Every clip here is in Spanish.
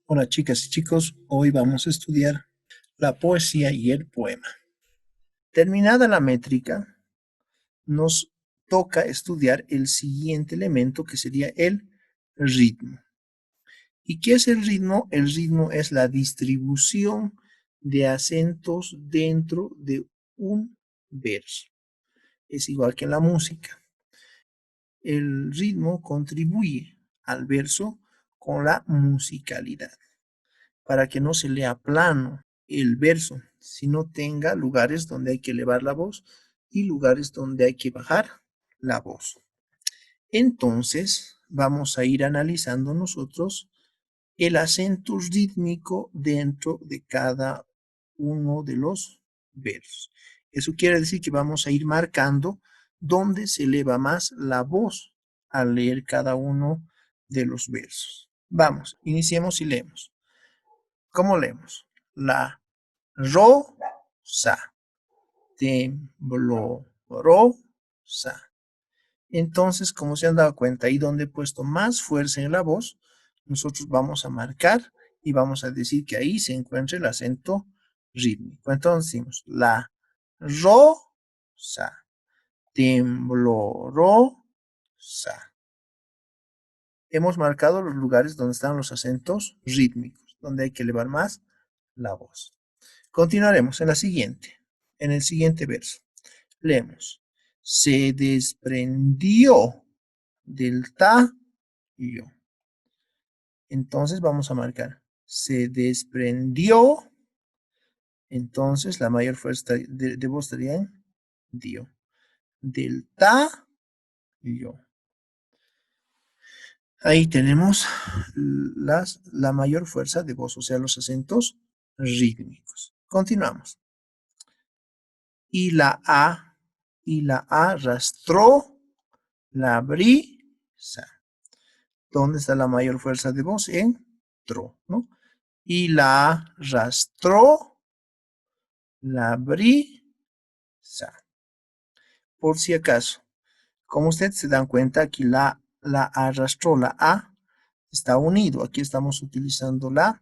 Hola chicas y chicos, hoy vamos a estudiar la poesía y el poema. Terminada la métrica, nos toca estudiar el siguiente elemento que sería el ritmo. ¿Y qué es el ritmo? El ritmo es la distribución de acentos dentro de un verso. Es igual que en la música. El ritmo contribuye al verso con la musicalidad, para que no se lea plano el verso, sino tenga lugares donde hay que elevar la voz y lugares donde hay que bajar la voz. Entonces, vamos a ir analizando nosotros el acento rítmico dentro de cada uno de los versos. Eso quiere decir que vamos a ir marcando dónde se eleva más la voz al leer cada uno de los versos. Vamos, iniciemos y leemos. ¿Cómo leemos? La rosa, temblorosa. Entonces, como se han dado cuenta, ahí donde he puesto más fuerza en la voz, nosotros vamos a marcar y vamos a decir que ahí se encuentra el acento rítmico. Entonces decimos la rosa, temblorosa. Hemos marcado los lugares donde están los acentos rítmicos, donde hay que elevar más la voz. Continuaremos en el siguiente verso. Leemos. Se desprendió del tallo. Entonces vamos a marcar. Se desprendió. Entonces la mayor fuerza de voz estaría en dio. Del tallo. Ahí tenemos la mayor fuerza de voz, o sea, los acentos rítmicos. Continuamos. Y la A arrastró la brisa. ¿Dónde está la mayor fuerza de voz? En tro, ¿no? Y la arrastró la brisa. Por si acaso, como ustedes se dan cuenta, aquí la arrastró, la A está unido. Aquí estamos utilizando la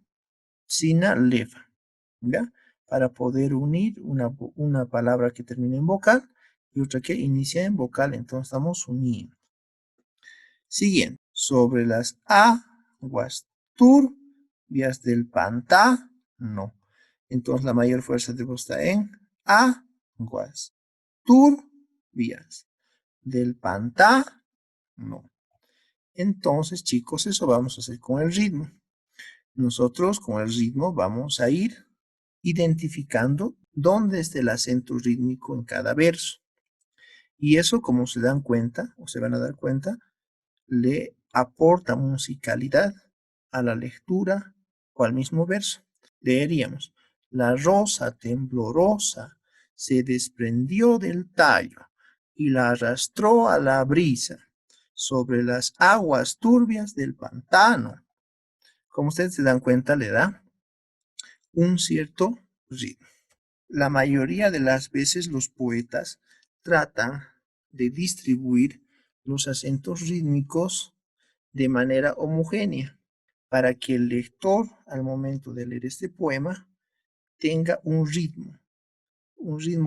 sina leva, ¿ya? Para poder unir una palabra que termina en vocal y otra que inicia en vocal, entonces estamos uniendo. Siguiente, sobre las aguas turbias del pantano. Entonces la mayor fuerza de voz está en aguas turbias del pantano. Entonces, chicos, eso vamos a hacer con el ritmo. Nosotros con el ritmo vamos a ir identificando dónde está el acento rítmico en cada verso. Y eso, como se dan cuenta, o se van a dar cuenta, le aporta musicalidad a la lectura o al mismo verso. Leeríamos, la rosa temblorosa se desprendió del tallo y la arrastró a la brisa sobre las aguas turbias del pantano. Como ustedes se dan cuenta, le da un cierto ritmo. La mayoría de las veces los poetas tratan de distribuir los acentos rítmicos de manera homogénea para que el lector al momento de leer este poema tenga un ritmo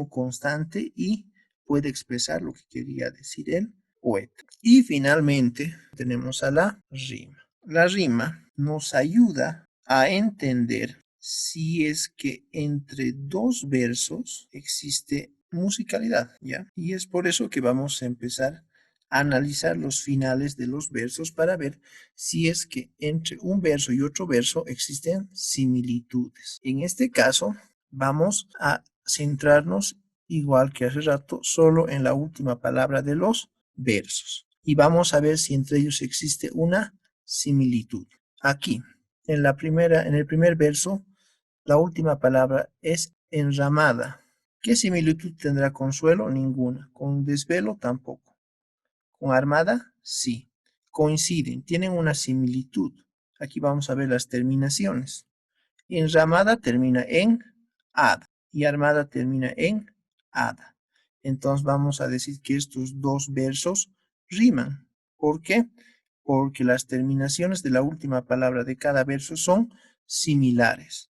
constante y pueda expresar lo que quería decir el poeta. Y finalmente tenemos a la rima. La rima nos ayuda a entender si es que entre dos versos existe musicalidad, ¿ya? Y es por eso que vamos a empezar a analizar los finales de los versos para ver si es que entre un verso y otro verso existen similitudes. En este caso, vamos a centrarnos, igual que hace rato, solo en la última palabra de los versos. Y vamos a ver si entre ellos existe una similitud. Aquí, en el primer verso, la última palabra es enramada. ¿Qué similitud tendrá con suelo? Ninguna. Con desvelo tampoco. Con armada, sí. Coinciden, tienen una similitud. Aquí vamos a ver las terminaciones. Enramada termina en ada y armada termina en ada. Entonces vamos a decir que estos dos versos riman. ¿Por qué? porque las terminaciones de la última palabra de cada verso son similares.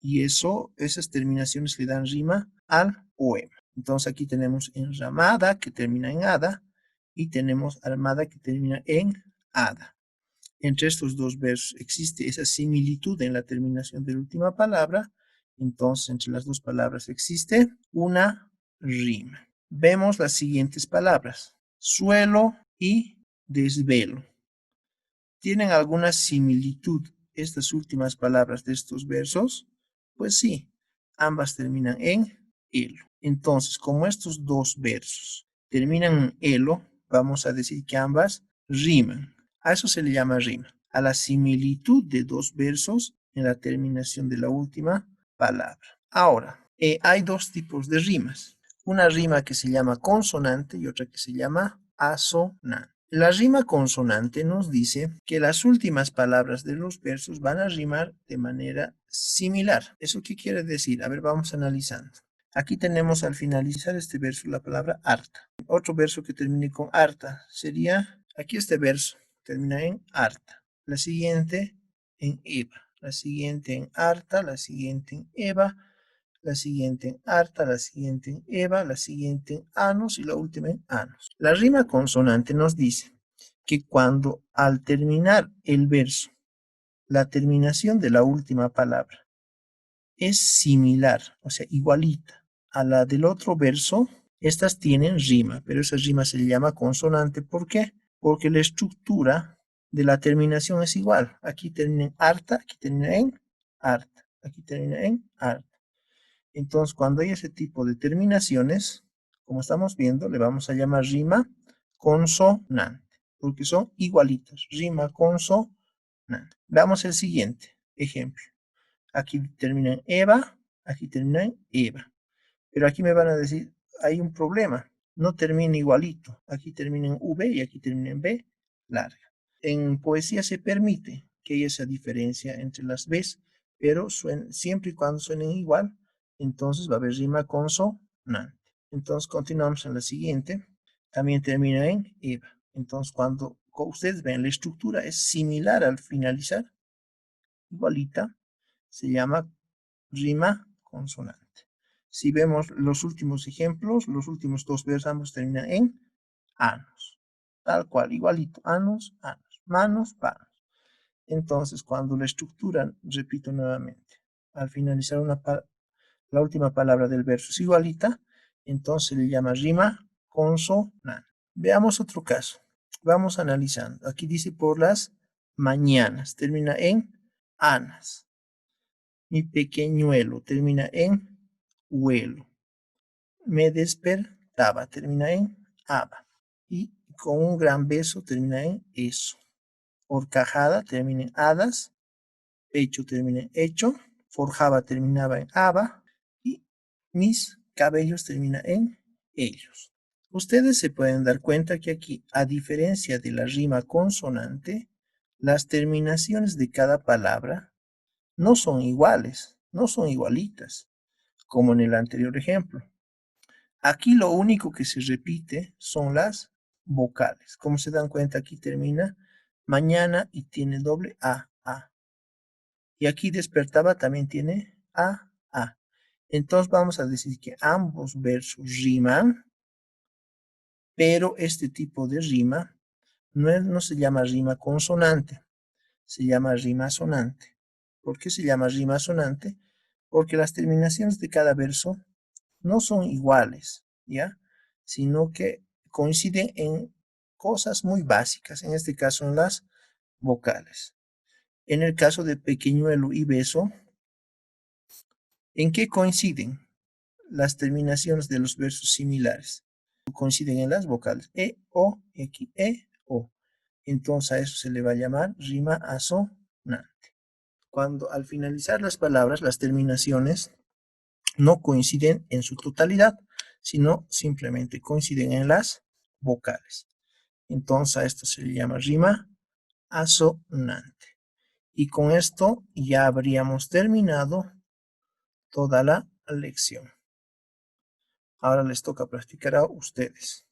Y esas terminaciones le dan rima al poema. Entonces aquí tenemos enramada, que termina en ada, y tenemos armada, que termina en ada. Entre estos dos versos existe esa similitud en la terminación de la última palabra. Entonces, entre las dos palabras existe una rima. Vemos las siguientes palabras: suelo y desvelo. ¿Tienen alguna similitud estas últimas palabras de estos versos? Pues sí, ambas terminan en elo. Entonces, como estos dos versos terminan en elo, vamos a decir que ambas riman. A eso se le llama rima, a la similitud de dos versos en la terminación de la última palabra. Ahora, hay dos tipos de rimas. Una rima que se llama consonante y otra que se llama asonante. La rima consonante nos dice que las últimas palabras de los versos van a rimar de manera similar. ¿Eso qué quiere decir? A ver, vamos analizando. Aquí tenemos al finalizar este verso la palabra harta. Otro verso que termine con harta sería, aquí este verso termina en harta. La siguiente en eva. La siguiente en harta. La siguiente en eva. La siguiente en harta, la siguiente en eva, la siguiente en anos y la última en anos. La rima consonante nos dice que cuando al terminar el verso, la terminación de la última palabra es similar, o sea, igualita a la del otro verso, estas tienen rima, pero esa rima se le llama consonante. ¿Por qué? Porque la estructura de la terminación es igual. Aquí termina en harta, aquí termina en harta, aquí termina en harta. Entonces, cuando hay ese tipo de terminaciones, como estamos viendo, le vamos a llamar rima consonante, porque son igualitas. Rima consonante. Veamos el siguiente ejemplo. Aquí termina en eva, aquí termina en eva. Pero aquí me van a decir, hay un problema. No termina igualito. Aquí termina en v y aquí termina en b larga. En poesía se permite que haya esa diferencia entre las b's, pero siempre y cuando suenen igual, entonces va a haber rima consonante. Entonces continuamos en la siguiente. También termina en eva. Entonces cuando ustedes ven la estructura es similar al finalizar, igualita, se llama rima consonante. Si vemos los últimos ejemplos, los últimos dos versos ambos terminan en anos. Tal cual, igualito, anos, anos, manos, panos. Entonces, cuando la estructura, repito nuevamente, al finalizar la última palabra del verso es igualita, entonces se le llama rima consonante. Veamos otro caso. Vamos analizando. Aquí dice por las mañanas, termina en anas. Mi pequeñuelo termina en huelo. Me despertaba, termina en aba. Y con un gran beso termina en eso. Horcajada termina en hadas. Pecho termina en hecho. Forjaba terminaba en aba. Y mis cabellos termina en ellos. Ustedes se pueden dar cuenta que aquí, a diferencia de la rima consonante, las terminaciones de cada palabra no son iguales, no son igualitas, como en el anterior ejemplo. Aquí lo único que se repite son las vocales. Como se dan cuenta, aquí termina mañana y tiene doble A, A. Y aquí despertaba también tiene A, A. Entonces vamos a decir que ambos versos riman, pero este tipo de rima no se llama rima consonante, se llama rima sonante. ¿Por qué se llama rima sonante? Porque las terminaciones de cada verso no son iguales, ¿ya? Sino que coinciden en cosas muy básicas, en este caso en las vocales. En el caso de pequeñuelo y beso, ¿en qué coinciden las terminaciones de los versos similares? Coinciden en las vocales e, o, x, e, o. Entonces a eso se le va a llamar rima asonante. Cuando al finalizar las palabras, las terminaciones no coinciden en su totalidad, sino simplemente coinciden en las vocales. Entonces a esto se le llama rima asonante. Y con esto ya habríamos terminado toda la lección. Ahora les toca practicar a ustedes.